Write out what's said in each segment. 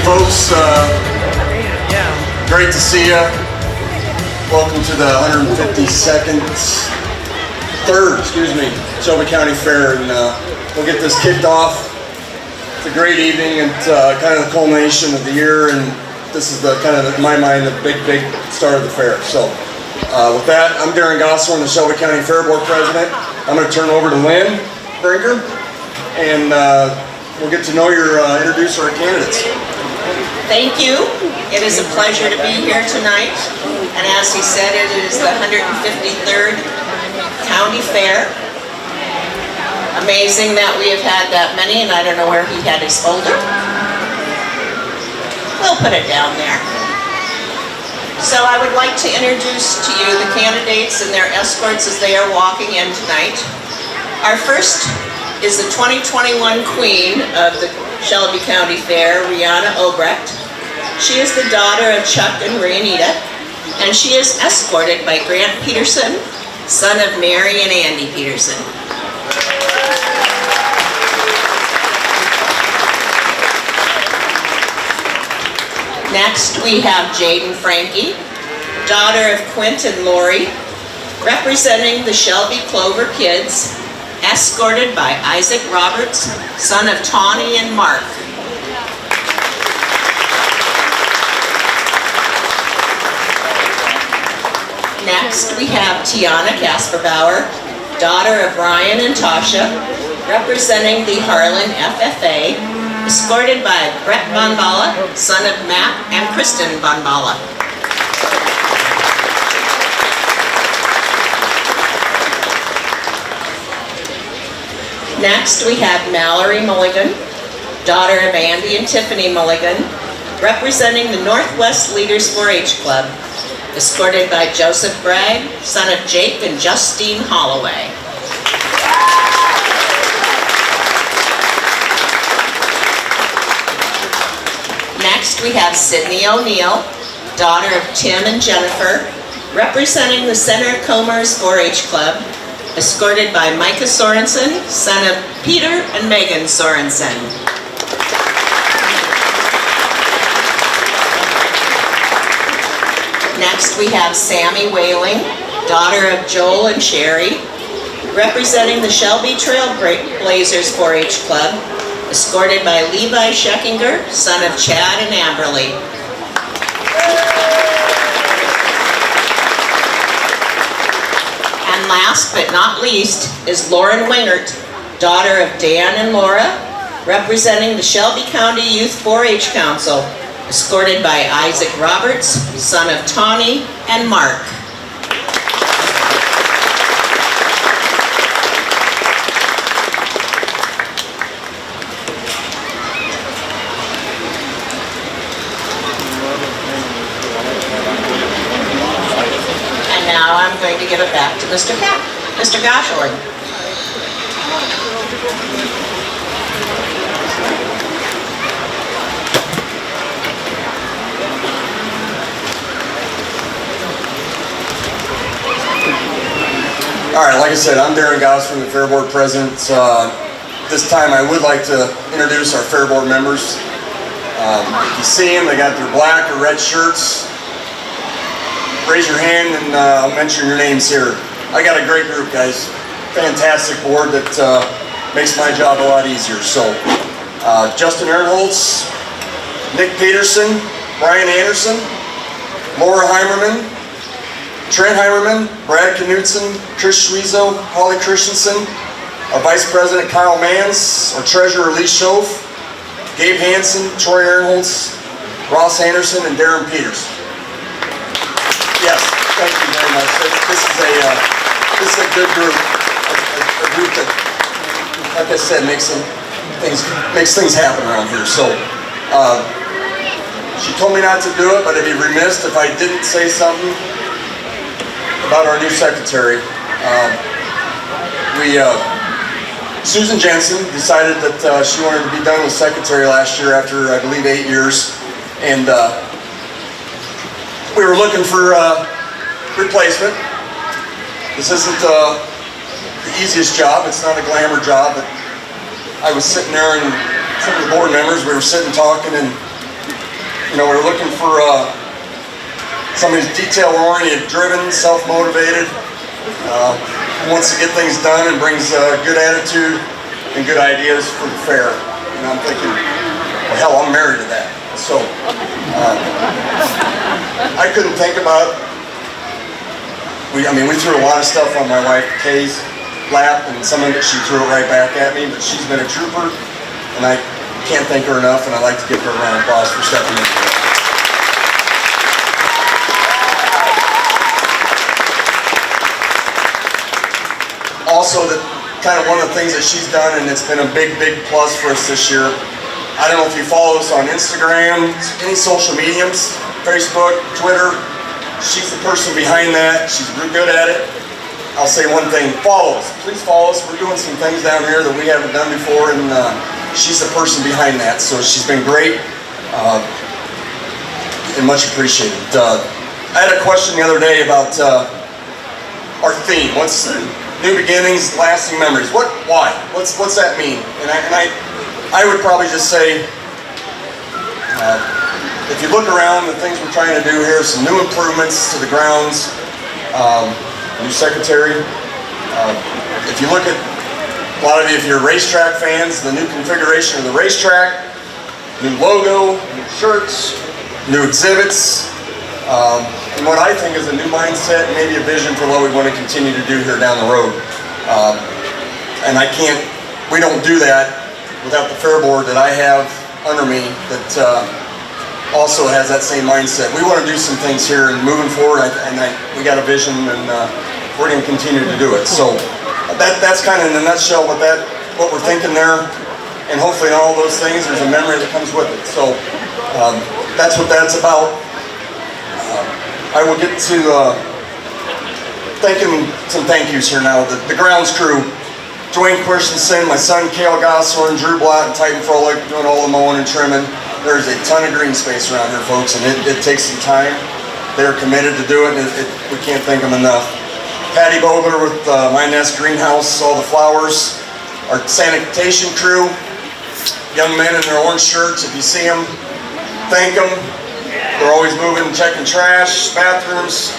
folks. Great to see you. Welcome to the 3rd, Shelby County Fair, and we'll get this kicked off. It's a great evening and kind of the culmination of the year, and this is the kind of, in my mind, the big start of the fair. So with that, I'm Darren Gosselin, the Shelby County Fair Board President. I'm going to turn it over to Lynn Brinker, and we'll get to know introduce our candidates. Thank you. It is a pleasure to be here tonight. And as he said, it is the 153rd County Fair. Amazing that we have had that many, and I don't know where he had his folder. We'll put it down there. So I would like to introduce to you the candidates and their escorts as they are walking in tonight. Our first is the 2021 Queen of the Shelby County Fair, Rihanna Obrecht. She is the daughter of Chuck and Rianita, and she is escorted by Grant Peterson, son of Mary and Andy Peterson. Next, we have Jaden Frankie, daughter of Quint and Lori, representing the Shelby Clover Kids, escorted by Isaac Roberts, son of Tawny and Mark. Next, we have Tiana Kasperbauer, daughter of Ryan and Tasha, representing the Harlan FFA, escorted by Brett Bonbala, son of Matt and Kristen Bonbala. Next, we have Mallory Mulligan, daughter of Andy and Tiffany Mulligan, representing the Northwest Leaders 4-H Club, escorted by Joseph Bragg, son of Jake and Justine Holloway. Next, we have Sydney O'Neill, daughter of Tim and Jennifer, representing the Center Comers 4-H Club, escorted by Micah Sorensen, son of Peter and Megan Sorensen. Next, we have Sammy Whaling, daughter of Joel and Sherry, representing the Shelby Trailblazers 4-H Club, escorted by Levi Scheckinger, son of Chad and Amberly. And last but not least is Lauren Wingert, daughter of Dan and Laura, representing the Shelby County Youth 4-H Council, escorted by Isaac Roberts, son of Tawny and Mark. And now I'm going to give it back to Mr. Gosselin. All right, like I said, I'm Darren Gosselin, the Fair Board President. This time I would like to introduce our Fair Board members. You see them, they got their black or red shirts. Raise your hand and I'll mention your names here. I got a great group, guys. Fantastic board that makes my job a lot easier. So, Justin Ehrenholz, Nick Peterson, Brian Anderson, Laura Heimerman, Trent Heimerman, Brad Knudsen, Trish Schwiezo, Holly Christensen, our Vice President Kyle Mans, our Treasurer Lee Schoaf, Gabe Hansen, Troy Ehrenholz, Ross Anderson, and Darren Peters. Yes, thank you very much. This is a good group, a group that, like I said, makes things happen around here. So, she told me not to do it, but I'd be remiss if I didn't say something about our new secretary. Susan Jensen decided that she wanted to be done with secretary last year after, I believe, 8 years. And we were looking for a replacement. This isn't the easiest job. It's not a glamour job. But I was sitting there and some of the board members, we were sitting talking, and we're looking for somebody who's detail-oriented, driven, self-motivated, who wants to get things done and brings a good attitude and good ideas for the fair. And I'm thinking, well, hell, I'm married to that. So I couldn't think about. We threw a lot of stuff on my wife Kay's lap, and some of it she threw it right back at me. But she's been a trooper, and I can't thank her enough. And I'd like to give her a round of applause for stepping in. Also, kind of one of the things that she's done, and it's been a big plus for us this year. I don't know if you follow us on Instagram, any social mediums, Facebook, Twitter. She's the person behind that. She's real good at it. I'll say one thing, follow us. Please follow us. We're doing some things down here that we haven't done before, and she's the person behind that. So she's been great and much appreciated. I had a question the other day about our theme. What's new beginnings, lasting memories? Why? What's that mean? And I would probably just say, if you look around, the things we're trying to do here, some new improvements to the grounds, new secretary. If you look at, a lot of you, if you're racetrack fans, the new configuration of the racetrack, new logo, new shirts, new exhibits, and what I think is a new mindset and maybe a vision for what we want to continue to do here down the road. And we don't do that without the fair board that I have under me that also has that same mindset. We want to do some things here and moving forward, we got a vision, and we're going to continue to do it. So that's kind of in a nutshell what we're thinking there, and hopefully in all those things there's a memory that comes with it. So that's what that's about. I will get to thanking some thank yous here now. The grounds crew, Dwayne Christensen, my son Cale Gosselin, Drew Blatt, and Titan Froelich doing all the mowing and trimming. There's a ton of green space around here, folks, and it takes some time. They're committed to do it, and we can't thank them enough. Patty Bogler with My Nest Greenhouse, all the flowers. Our sanitation crew, young men in their orange shirts, if you see them, thank them. They're always moving, checking trash, bathrooms,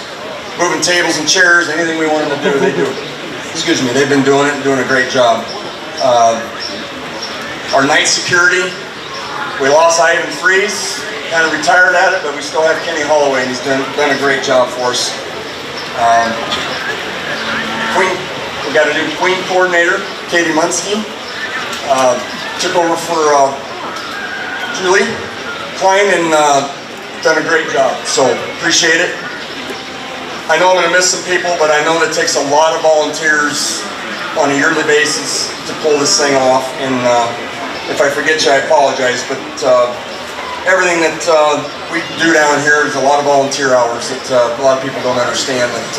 moving tables and chairs, anything we want them to do, they do. Excuse me, they've been doing it and doing a great job. Our night security, we lost Ivan Freeze, kind of retired at it, but we still have Kenny Holloway, and he's done a great job for us. We got a new Queen coordinator, Katie Munsky, took over for Julie Klein, and done a great job, so appreciate it. I know I'm going to miss some people, but I know that it takes a lot of volunteers on a yearly basis to pull this thing off, and if I forget you, I apologize, but everything that we do down here is a lot of volunteer hours that a lot of people don't understand, that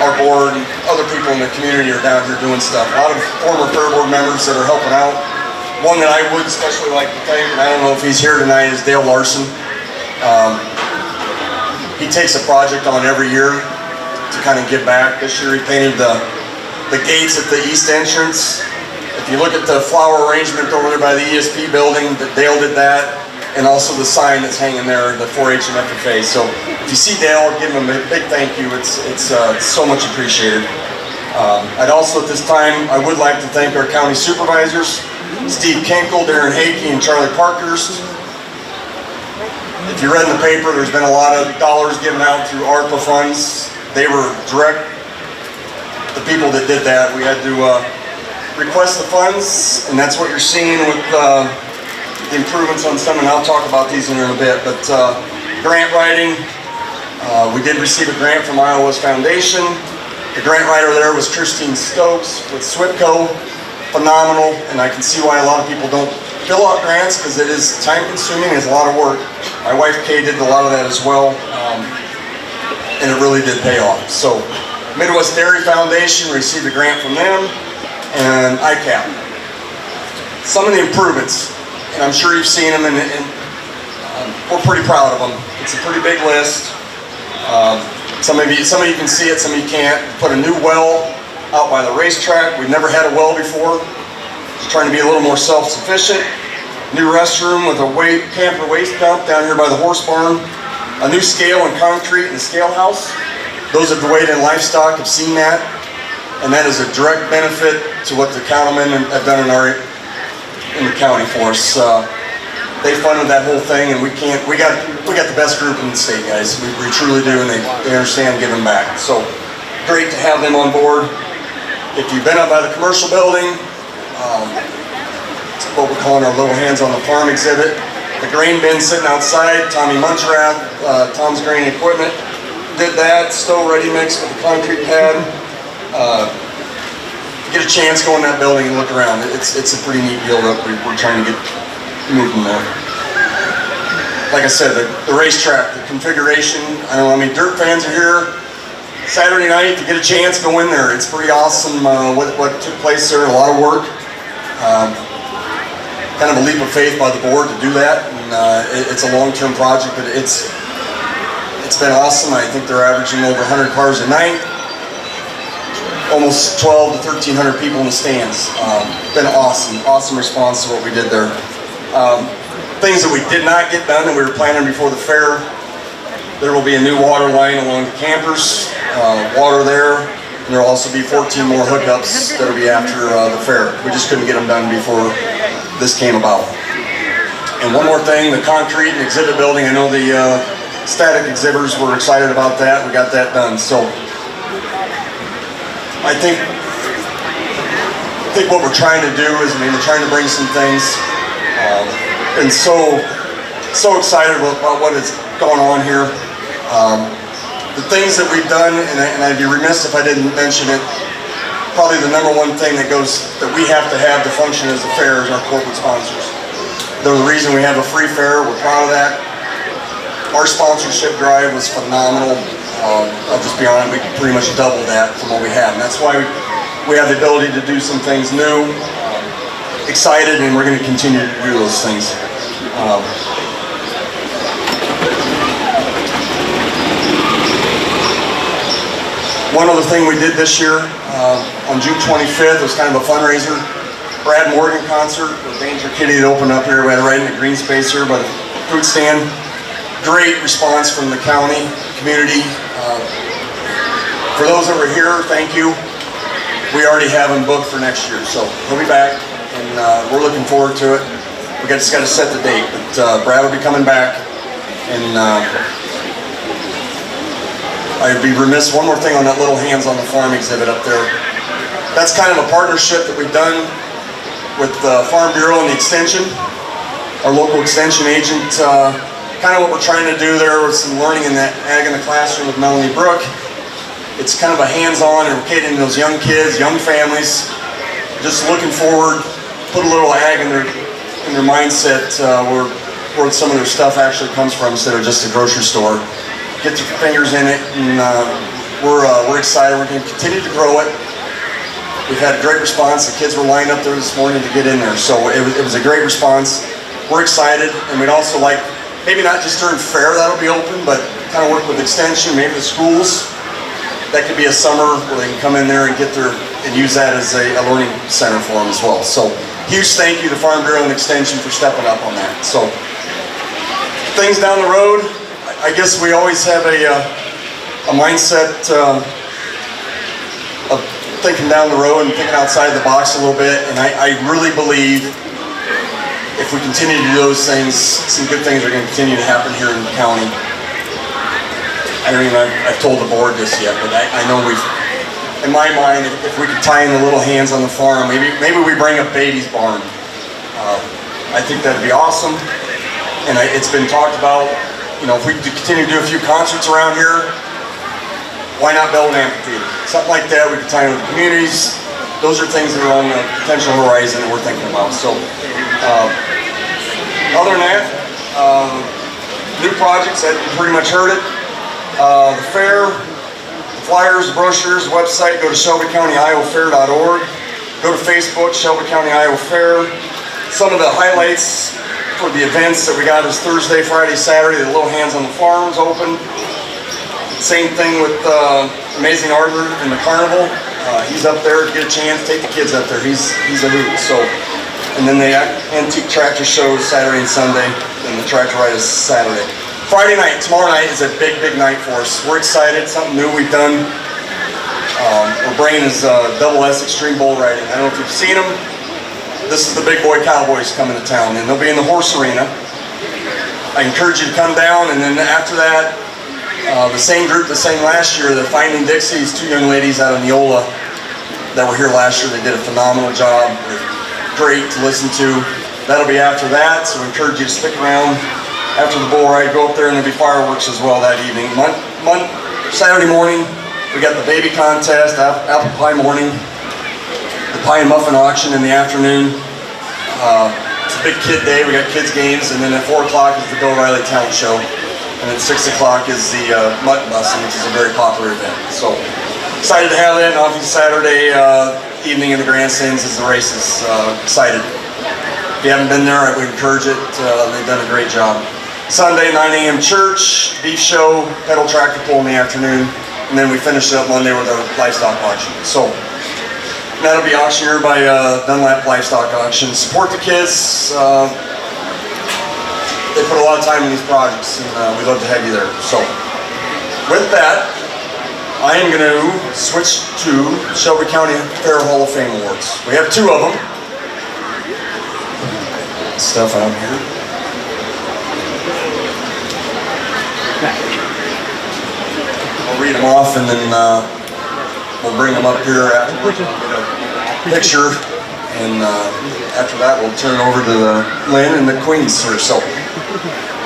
our board and other people in the community are down here doing stuff. A lot of former fair board members that are helping out. One that I would especially like to thank, and I don't know if he's here tonight, is Dale Larson. He takes a project on every year to kind of give back. This year he painted the gates at the east entrance. If you look at the flower arrangement over there by the ESP building, Dale did that, and also the sign that's hanging there, the 4-H and FFA. So if you see Dale, give him a big thank you. It's so much appreciated. I'd also at this time, I would like to thank our county supervisors, Steve Kinkle, Darren Hakey, and Charlie Parkhurst. If you read in the paper, there's been a lot of dollars given out through ARPA funds. They were the people that did that. We had to request the funds, and that's what you're seeing with the improvements on some, and I'll talk about these in a bit. But grant writing, we did receive a grant from Iowa West Foundation. The grant writer there was Christine Stokes with SWIPCO. Phenomenal, and I can see why a lot of people don't fill out grants, because it is time consuming, it's a lot of work. My wife Kay did a lot of that as well, and it really did pay off. So Midwest Dairy Foundation received a grant from them, and ICAP. Some of the improvements, and I'm sure you've seen them, and we're pretty proud of them. It's a pretty big list. Some of you can see it, some of you can't. Put a new well out by the racetrack. We've never had a well before. Just trying to be a little more self-sufficient. new restroom with a camper waste dump down here by the horse barn, a new scale and concrete in the scale house. Those that have weighed in livestock have seen that, and that is a direct benefit to what the cattlemen have done in the county for us. They funded that whole thing, and we got the best group in the state, guys. We truly do, and they understand giving back. So great to have them on board. If you've been up by the commercial building, it's what we're calling our Little Hands on the Farm exhibit. The grain bin sitting outside, Tommy Munchrath, Tom's Grain Equipment, did that. Stowe ready mix with the concrete pad. Get a chance, go in that building and look around. It's a pretty neat deal that we're trying to get moving there. Like I said, the racetrack, the configuration, dirt fans are here. Saturday night, if you get a chance, go in there. It's pretty awesome what took place there, a lot of work. Kind of a leap of faith by the board to do that, and it's a long-term project, but it's been awesome. I think they're averaging over 100 cars a night, almost 12 to 1,300 people in the stands. Been awesome response to what we did there. Things that we did not get done that we were planning before the fair, there will be a new water line along the campers, water there, and there will also be 14 more hookups that will be after the fair. We just couldn't get them done before this came about. And one more thing, the concrete and exhibit building, I know the static exhibitors were excited about that. We got that done. So I think what we're trying to do is, we're trying to bring some things. Been so excited about what is going on here. The things that we've done, and I'd be remiss if I didn't mention it, probably the number one thing that we have to function as a fair is our corporate sponsors. They're the reason we have a free fair. We're proud of that. Our sponsorship drive was phenomenal. I'll just be honest, we pretty much doubled that from what we have. And that's why we have the ability to do some things new. Excited, and we're going to continue to do those things. One other thing we did this year, on June 25th, it was kind of a fundraiser. Brad Morgan concert with Danger Kitty that opened up here. We had it right in the green space here by the food stand. Great response from the county, community. For those that were here, thank you. We already have him booked for next year, so he'll be back, and we're looking forward to it. We just got to set the date, but Brad will be coming back, and I'd be remiss, one more thing on that Little Hands on the Farm exhibit up there. That's kind of a partnership that we've done with the Farm Bureau and the Extension, our local Extension agent. Kind of what we're trying to do there with some learning in that ag in the classroom with Melanie Brook. It's kind of a hands-on and catering to those young kids, young families, just looking forward, put a little ag in their mindset where some of their stuff actually comes from instead of just a grocery store. Get their fingers in it, and we're excited. We're going to continue to grow it. We've had a great response. The kids were lined up there this morning to get in there, so it was a great response. We're excited, and we'd also like, maybe not just during fair that'll be open, but kind of work with Extension, maybe the schools. That could be a summer where they can come in there and use that as a learning center for them as well. So huge thank you to Farm Bureau and Extension for stepping up on that. So things down the road, I guess we always have a mindset of thinking down the road and thinking outside the box a little bit, and I really believe if we continue to do those things, some good things are going to continue to happen here in the county. I don't even know if I've told the board this yet, but I know in my mind, if we could tie in the Little Hands on the Farm, maybe we bring a baby's barn. I think that'd be awesome, and it's been talked about. If we continue to do a few concerts around here, why not build an amphitheater? Something like that, we could tie in with the communities. Those are things that are on the potential horizon that we're thinking about. So, other than that, new projects, you pretty much heard it. The fair, the flyers, the brochures, website, go to ShelbyCountyIowaFair.org. Go to Facebook, Shelby County Iowa Fair. Some of the highlights for the events that we got is Thursday, Friday, Saturday, the Little Hands on the Farm is open. Same thing with Amazing Arthur and the Carnival. He's up there. Get a chance, take the kids up there. He's a hoot. So And then the antique tractor show is Saturday and Sunday, and the tractor ride is Saturday. Friday night, tomorrow night, is a big, big night for us. We're excited, something new we've done. We're bringing is Double S Extreme Bull Riding. I don't know if you've seen them. This is the big boy cowboys coming to town, and they'll be in the horse arena. I encourage you to come down, and then after that, the same group that sang last year, the Finding Dixies, two young ladies out of Neola that were here last year. They did a phenomenal job. They're great to listen to. That'll be after that, so I encourage you to stick around. After the bull ride, go up there, and there'll be fireworks as well that evening. Saturday morning, we got the baby contest, apple pie morning, the pie and muffin auction in the afternoon. It's a big kid day. We got kids games, and then at 4 o'clock is the Bill Riley Talent Show, and at 6 o'clock is the mutton busting, which is a very popular event. So excited to have that. And obviously Saturday evening in the grandstands is the races. Excited. If you haven't been there, I would encourage it. They've done a great job. Sunday, 9 a.m. church, beef show, pedal tractor pull in the afternoon. And then we finish it up Monday with our livestock auction. So that'll be auctioneered by Dunlap Livestock Auction. Support the kids. They put a lot of time in these projects, and we'd love to have you there. So with that, I am going to switch to Shelby County Fair Hall of Fame Awards. We have 2 of them. Stuff out here. I'll read them off, and then we'll bring them up here afterwards. We'll get a picture, and after that we'll turn it over to Lynn and the Queens here. So,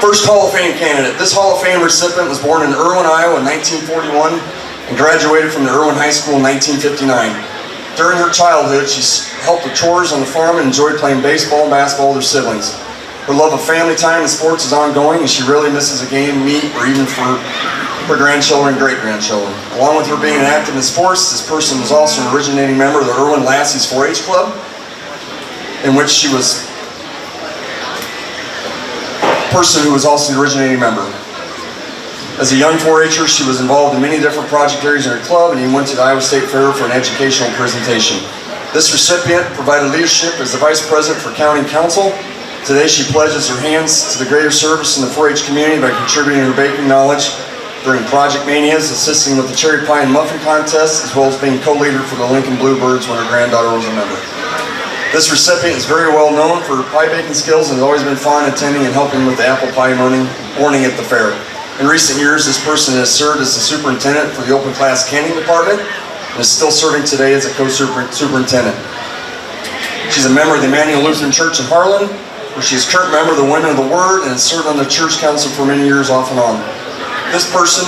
first Hall of Fame candidate. This Hall of Fame recipient was born in Irwin, Iowa in 1941 and graduated from the Irwin High School in 1959. During her childhood, she helped with chores on the farm and enjoyed playing baseball and basketball with her siblings. Her love of family time and sports is ongoing, and she rarely misses a game, meet, or even for her grandchildren and great-grandchildren. Along with her being active in sports, this person was also an originating member of the Irwin Lassies 4-H Club, in which she was a person who was also the originating member. As a young 4-H'er, she was involved in many different project areas in her club, and even went to the Iowa State Fair for an educational presentation. This recipient provided leadership as the Vice President for County Council. Today she pledges her hands to the greater service in the 4-H community by contributing her baking knowledge during Project Manias, assisting with the Cherry Pie and Muffin Contest, as well as being co-leader for the Lincoln Bluebirds when her granddaughter was a member. This recipient is very well known for her pie baking skills and has always been fond attending and helping with the apple pie morning at the fair. In recent years, this person has served as the superintendent for the open class canning department and is still serving today as a co-superintendent. She's a member of the Emmanuel Lutheran Church in Harlan, where she is current member of the Women of the Word and has served on the church council for many years off and on. This person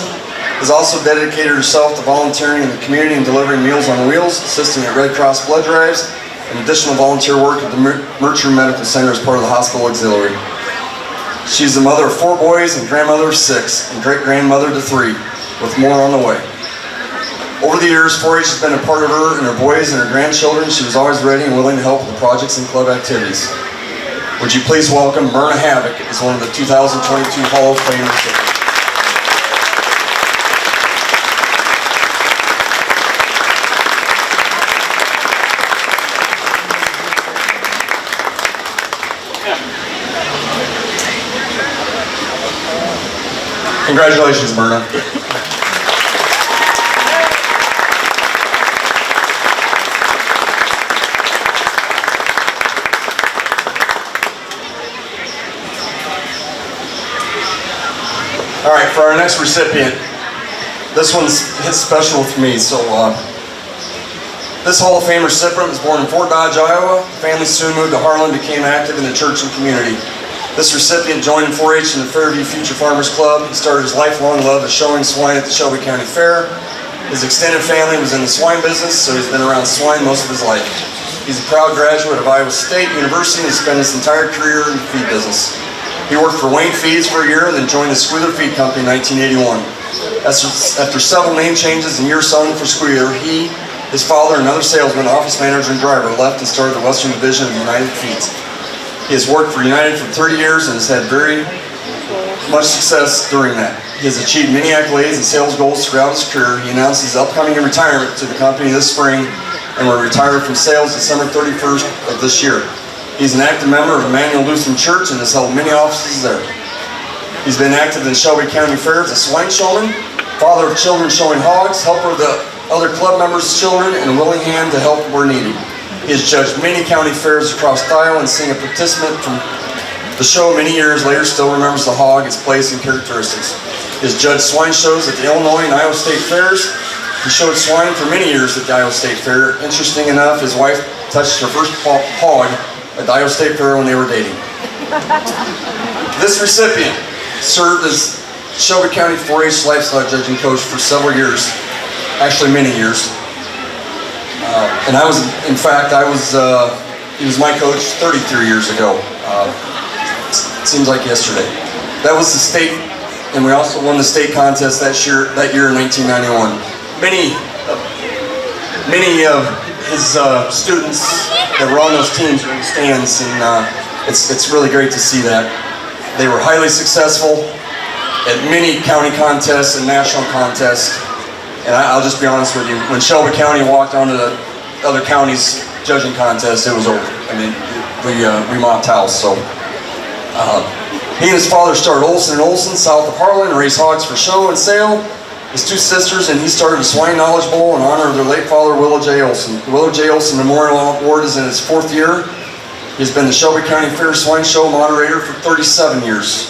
has also dedicated herself to volunteering in the community and delivering Meals on Wheels, assisting at Red Cross blood drives, and additional volunteer work at the Mercer Medical Center as part of the hospital auxiliary. She's the mother of 4 boys and grandmother of 6, and great-grandmother to 3, with more on the way. Over the years, 4-H has been a part of her and her boys and her grandchildren. She was always ready and willing to help with the projects and club activities. Would you please welcome Myrna Havoc as one of the 2022 Hall of Fame recipients. Congratulations, Myrna. All right, for our next recipient, this one's hits special with me. So, this Hall of Fame recipient was born in Fort Dodge, Iowa. The family soon moved to Harlan, became active in the church and community. This recipient joined in 4-H in the Fairview Future Farmers Club. He started his lifelong love of showing swine at the Shelby County Fair. His extended family was in the swine business, so he's been around swine most of his life. He's a proud graduate of Iowa State University and spent his entire career in the feed business. He worked for Wayne Feeds for a year and then joined the Squealer Feed Company in 1981. After several name changes and years selling for Squealer, he, his father, and another salesman, office manager, and driver left and started the Western Division of United Feeds. He has worked for United for 30 years and has had very much success during that. He has achieved many accolades and sales goals throughout his career. He announced his upcoming retirement to the company this spring and will retire from sales December 31st of this year. He's an active member of Emmanuel Lutheran Church and has held many offices there. He's been active in Shelby County Fair as a swine showman, father of children showing hogs, helper of the other club members' children, and a willing hand to help where needed. He has judged many county fairs across Iowa and being a participant from the show many years later still remembers the hog, its place, and characteristics. He has judged swine shows at the Illinois and Iowa State Fairs. He showed swine for many years at the Iowa State Fair. Interesting enough, his wife touched her first hog at the Iowa State Fair when they were dating. This recipient served as Shelby County 4-H livestock judging coach for several years, actually many years. And I was, in fact, he was my coach 33 years ago. It seems like yesterday. That was the state, and we also won the state contest that year in 1991. Many of his students that were on those teams were in the stands, and it's really great to see that. They were highly successful at many county contests and national contests. And I'll just be honest with you, when Shelby County walked onto the other counties' judging contest, it was over. I mean, we mopped house. So he and his father started Olson & Olson south of Harlan and raised hogs for show and sale. His two sisters and he started a Swine Knowledge Bowl in honor of their late father, Willow J. Olson. The Willow J. Olson Memorial Award is in its 4th year. He's been the Shelby County Fair Swine Show moderator for 37 years,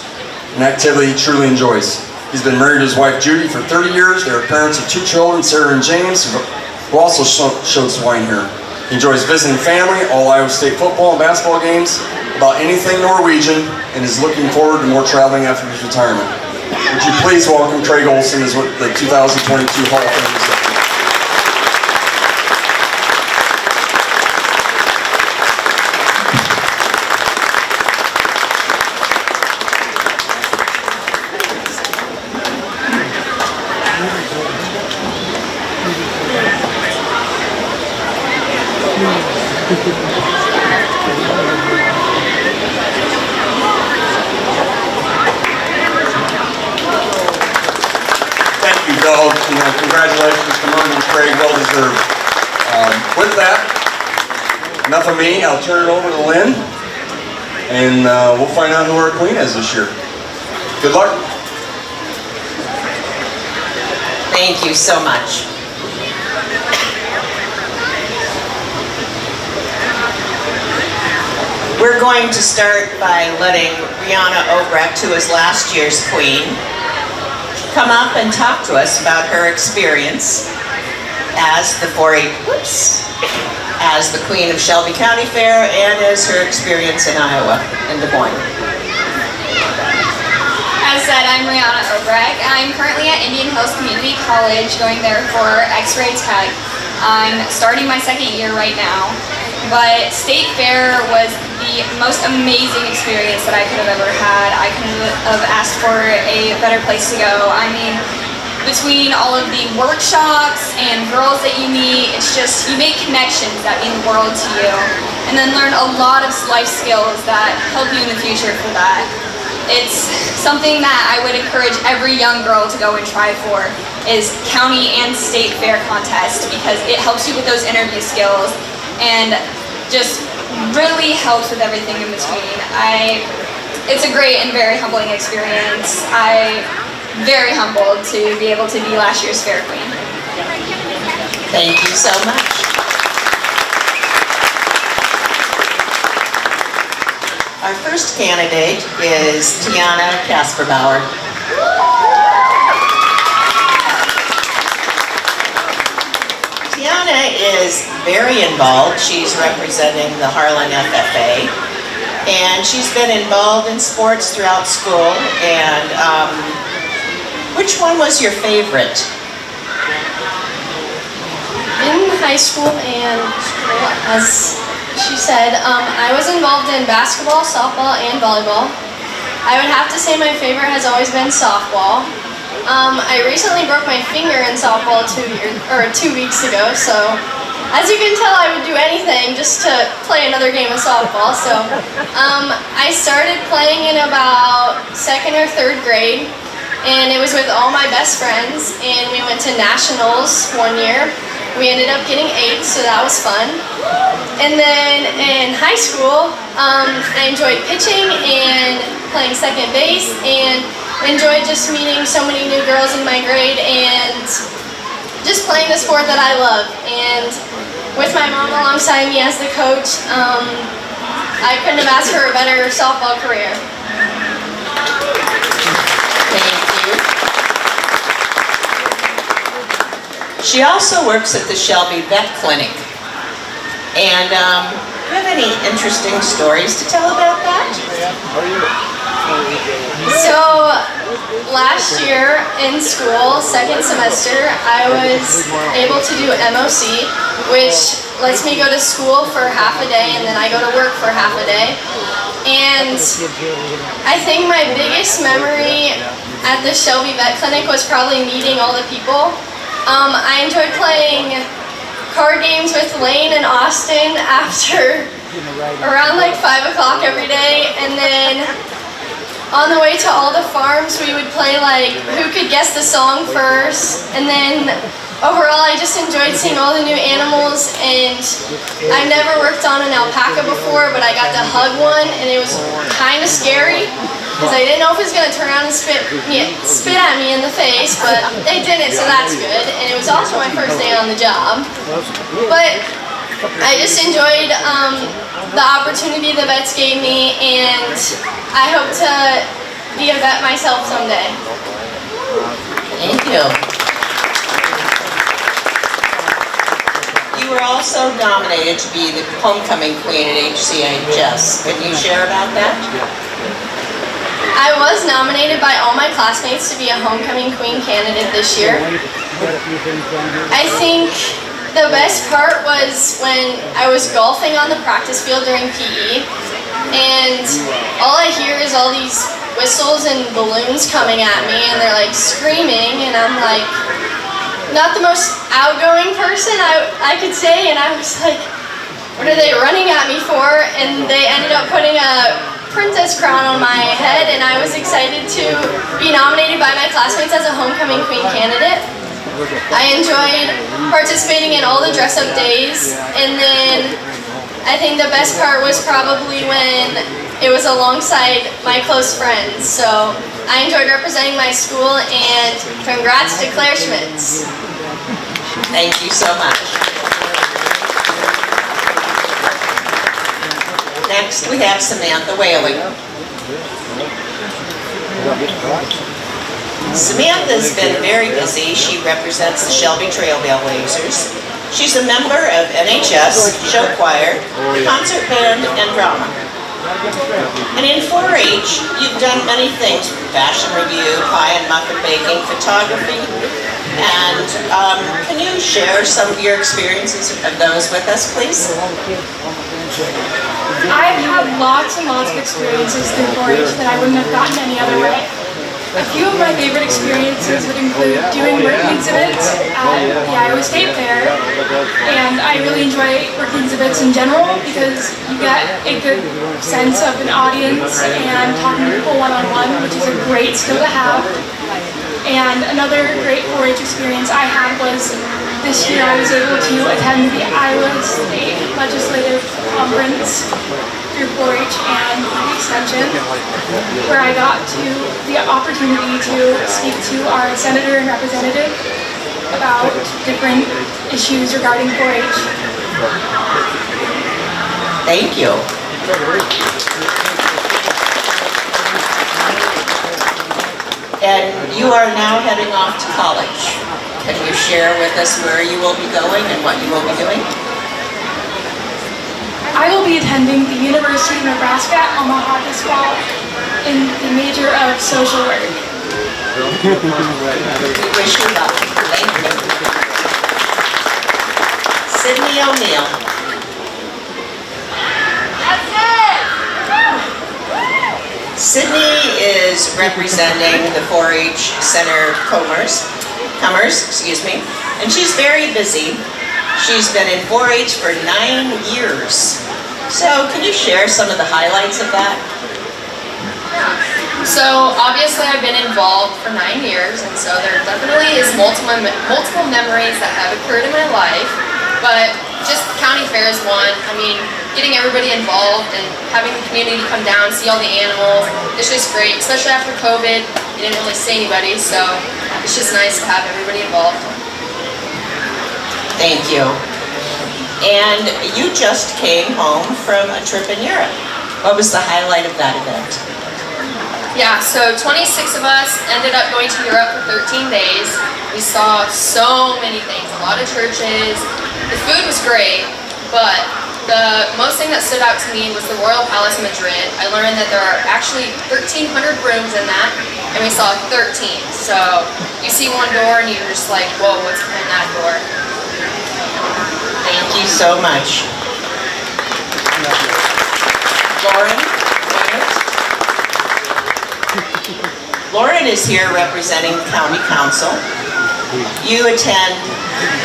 an activity he truly enjoys. He's been married to his wife Judy for 30 years. They are parents of 2 children, Sarah and James, who also showed swine here. He enjoys visiting family, all Iowa State football and basketball games, about anything Norwegian, and is looking forward to more traveling after his retirement. Would you please welcome Craig Olson as the 2022 Hall of Fame recipient. Thank you, Bill. Congratulations to Merton and Craig, well deserved. With that, enough of me. I'll turn it over to Lynn, and we'll find out who our queen is this year. Good luck. Thank you so much. We're going to start by letting Brianna Obrecht, who is last year's queen, come up and talk to us about her experience as the 4-H, as the queen of Shelby County Fair, and as her experience in Iowa, in Des Moines. As said, I'm Brianna Obrecht. I'm currently at Indian Hills Community College, going there for X-ray tech. I'm starting my 2nd year right now, but State Fair was the most amazing experience that I could have ever had. I couldn't have asked for a better place to go. I mean, between all of the workshops and girls that you meet, it's just, you make connections that mean the world to you, and then learn a lot of life skills that help you in the future for that. It's something that I would encourage every young girl to go and try for, is county and state fair contest, because it helps you with those interview skills and just really helps with everything in between. It's a great and very humbling experience. I'm very humbled to be able to be last year's fair queen. Thank you so much. Our first candidate is Tiana Kasperbauer. Tiana is very involved. She's representing the Harlan FFA, and she's been involved in sports throughout school. And which one was your favorite? In high school and school, as she said, I was involved in basketball, softball, and volleyball. I would have to say my favorite has always been softball. I recently broke my finger in softball 2 weeks ago, so as you can tell, I would do anything just to play another game of softball. So I started playing in about 2nd or 3rd grade, and it was with all my best friends, and we went to nationals one year. We ended up getting 8, so that was fun. And then in high school, I enjoyed pitching and playing second base, and enjoyed just meeting so many new girls in my grade and just playing the sport that I love. And with my mom alongside me as the coach, I couldn't have asked for a better softball career. Thank you. She also works at the Shelby Vet Clinic. And do you have any interesting stories to tell about that? So last year in school, second semester, I was able to do MOC, which lets me go to school for half a day and then I go to work for half a day. And I think my biggest memory at the Shelby Vet Clinic was probably meeting all the people. I enjoyed playing card games with Lane and Austin after around like 5 o'clock every day, and then on the way to all the farms we would play like who could guess the song first, and then overall I just enjoyed seeing all the new animals. And I've never worked on an alpaca before, but I got to hug one and it was kind of scary because I didn't know if it was going to turn around and spit at me in the face, but it didn't, so that's good. And it was also my first day on the job. But I just enjoyed the opportunity the vets gave me, and I hope to be a vet myself someday. Thank you. You were also nominated to be the homecoming queen at HCHS. Can you share about that? I was nominated by all my classmates to be a homecoming queen candidate this year. I think the best part was when I was golfing on the practice field during PE, and all I hear is all these whistles and balloons coming at me, and they're like screaming, and I'm like not the most outgoing person I could say, and I was like, what are they running at me for? And they ended up putting a princess crown on my head, and I was excited to be nominated by my classmates as a homecoming queen candidate. I enjoyed participating in all the dress-up days, and then I think the best part was probably when it was alongside my close friends. So I enjoyed representing my school, and congrats to Claire Schmitz. Thank you so much. Next, we have Samantha Whaling. Samantha's been very busy. She represents the Shelby Trailblazers. She's a member of NHS, show choir, concert band, and drama. And in 4-H, you've done many things: fashion review, pie and muffin baking, photography. And can you share some of your experiences of those with us, please? I've had lots and lots of experiences through 4-H that I wouldn't have gotten any other way. A few of my favorite experiences would include doing work exhibits at the Iowa State Fair, and I really enjoy work exhibits in general because you get a good sense of an audience and talking to people one-on-one, which is a great skill to have. And another great 4-H experience I had was this year I was able to attend the Iowa State Legislative Conference through 4-H and the Extension, where I got the opportunity to speak to our senator and representative about different issues regarding 4-H. Thank you. And you are now heading off to college. Can you share with us where you will be going and what you will be doing? I will be attending the University of Nebraska at Omaha this fall in the major of social work. We wish you luck. Thank you. Sydney O'Neill. Sydney is representing the 4-H Center Comers, and she's very busy. She's been in 4-H for 9 years. So can you share some of the highlights of that? So obviously I've been involved for 9 years, and so there definitely is multiple memories that have occurred in my life. But just county fair is one. I mean, getting everybody involved and having the community come down, see all the animals, it's just great. Especially after COVID, you didn't really see anybody, so it's just nice to have everybody involved. Thank you. And you just came home from a trip in Europe. What was the highlight of that event? Yeah, so 26 of us ended up going to Europe for 13 days. We saw so many things, a lot of churches. The food was great, but the most thing that stood out to me was the Royal Palace in Madrid. I learned that there are actually 1,300 rooms in that, and we saw 13. So you see one door and you're just like, whoa, what's behind that door? Thank you so much. Lauren? Lauren is here representing the County Council. You attend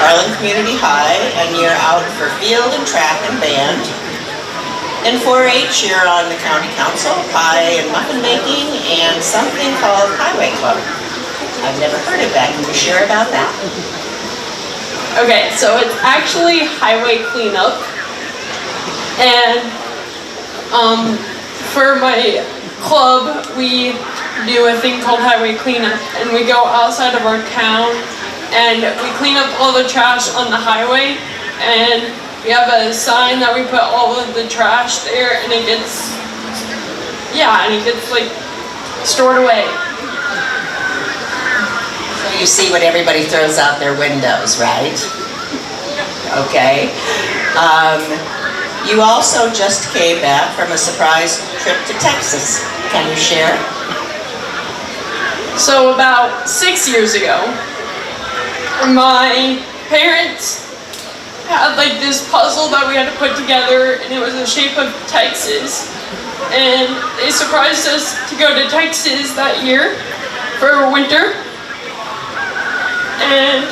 Harlan Community High and you're out for field and track and band. In 4-H, you're on the County Council, pie and muffin making, and something called Highway Club. I've never heard of that. Can you share about that? Okay, so it's actually highway cleanup, and for my club, we do a thing called highway cleanup, and we go outside of our town, and we clean up all the trash on the highway, and we have a sign that we put all of the trash there, and it gets like stored away. You see what everybody throws out their windows, right? Okay. You also just came back from a surprise trip to Texas. Can you share? So about 6 years ago, my parents had like this puzzle that we had to put together, and it was the shape of Texas. And they surprised us to go to Texas that year for winter. And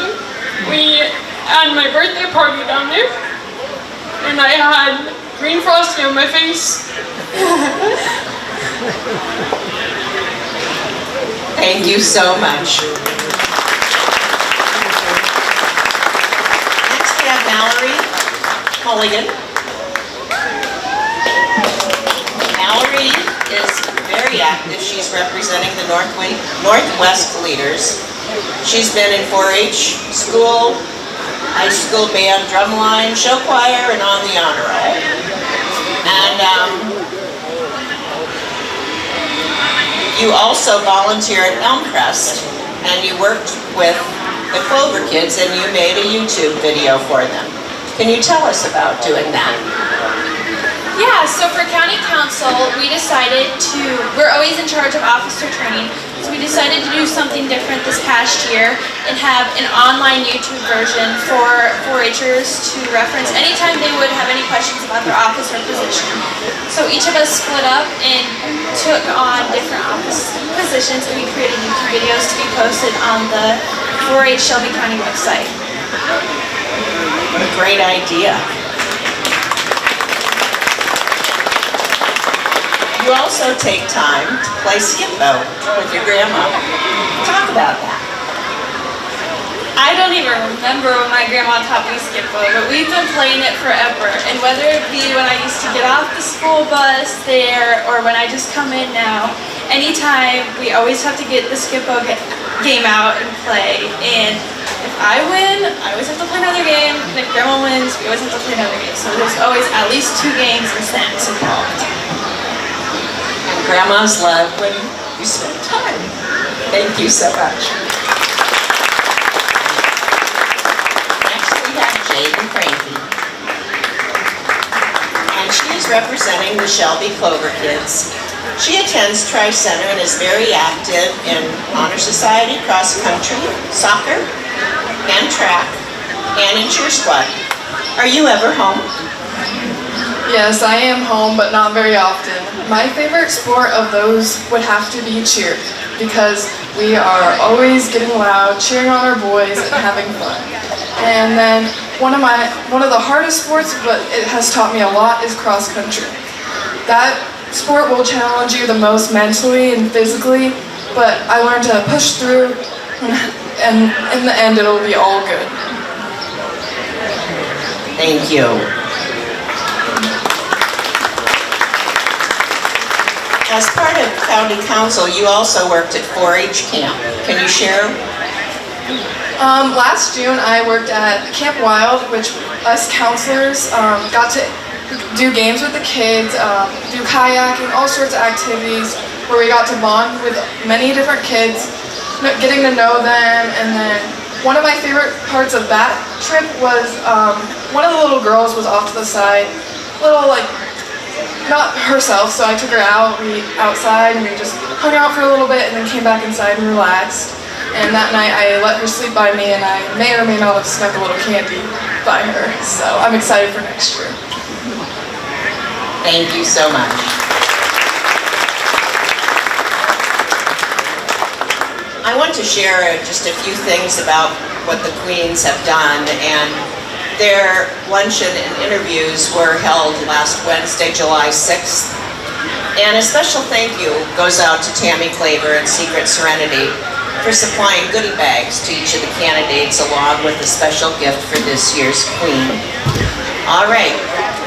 we had my birthday party down there, and I had green frosting on my face. Thank you so much. Next we have Mallory Mulligan. Mallory is very active. She's representing the Northwest leaders. She's been in 4-H, school, high school band, drumline, show choir, and on the honor roll. And you also volunteer at Elmcrest, and you worked with the Clover Kids, and you made a YouTube video for them. Can you tell us about doing that? Yeah, so for County Council, we decided we're always in charge of officer training, so we decided to do something different this past year and have an online YouTube version for 4-Hers to reference anytime they would have any questions about their officer position. So each of us split up and took on different office positions, and we created YouTube videos to be posted on the 4-H Shelby County website. What a great idea. You also take time to play skip-bo with your grandma. Talk about that. I don't even remember when my grandma taught me skip-bo, but we've been playing it forever. And whether it be when I used to get off the school bus there or when I just come in now, anytime we always have to get the skip-bo game out and play. And if I win, I always have to play another game. And if grandma wins, we always have to play another game. So there's always at least 2 games and snacks involved. Grandmas love when you spend time. Thank you so much. Next we have Jaden Cranky. And she is representing the Shelby Clover Kids. She attends Tri-Center and is very active in Honor Society, cross country, soccer, and track, and in cheer squad. Are you ever home? Yes, I am home, but not very often. My favorite sport of those would have to be cheer, because we are always getting loud, cheering on our boys, and having fun. And then one of the hardest sports, but it has taught me a lot, is cross country. That sport will challenge you the most mentally and physically, but I learned to push through, and in the end, it'll be all good. Thank you. As part of county council, you also worked at 4-H camp. Can you share? Last June, I worked at Camp Wild, which us counselors got to do games with the kids, do kayaking, all sorts of activities where we got to bond with many different kids, getting to know them. And then one of my favorite parts of that trip was one of the little girls was off to the side, not herself, so I took her out, outside, and we just hung out for a little bit and then came back inside and relaxed. And that night I let her sleep by me, and I may or may not have snuck a little candy by her. So I'm excited for next year. Thank you so much. I want to share just a few things about what the Queens have done, and their luncheon and interviews were held last Wednesday, July 6th. And a special thank you goes out to Tammy Claver and Secret Serenity for supplying goodie bags to each of the candidates, along with a special gift for this year's Queen. All right,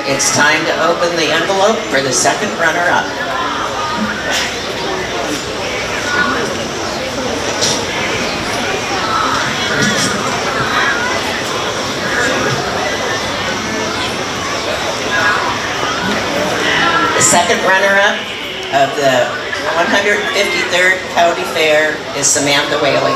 it's time to open the envelope for the second runner-up. The second runner-up of the 153rd County Fair is Samantha Whaley.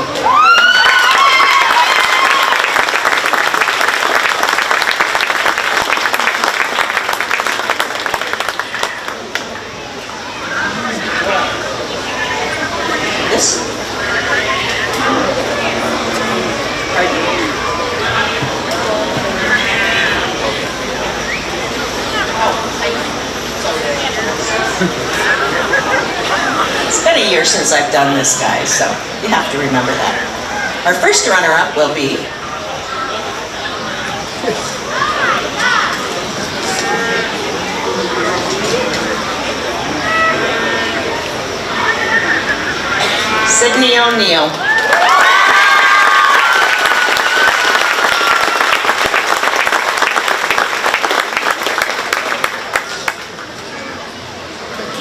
This? It's been a year since I've done this, guys, so you have to remember that. Our first runner-up will be Sydney O'Neill.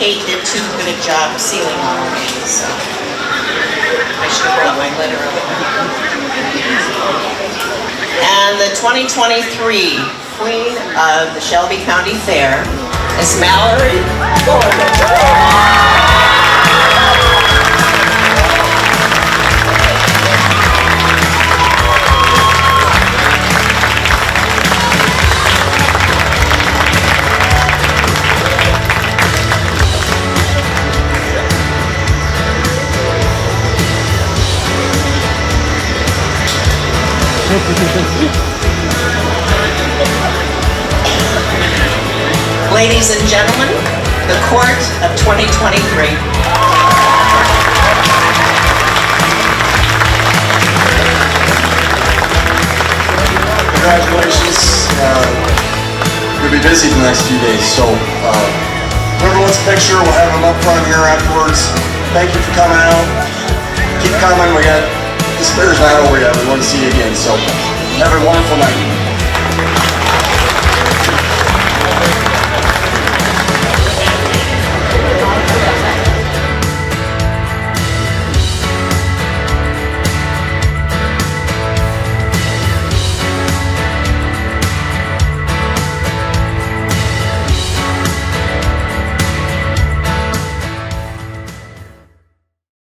Kate did too good a job sealing all of these, so I should have brought my letter over. And the 2023 Queen of the Shelby County Fair is Mallory Gordon. Ladies and gentlemen, the Court of 2023. Congratulations. You'll be busy the next few days, so whoever wants a picture, we'll have them up front here afterwards. Thank you for coming out. Keep coming. This fair's not over yet. We want to see you again, so have a wonderful night.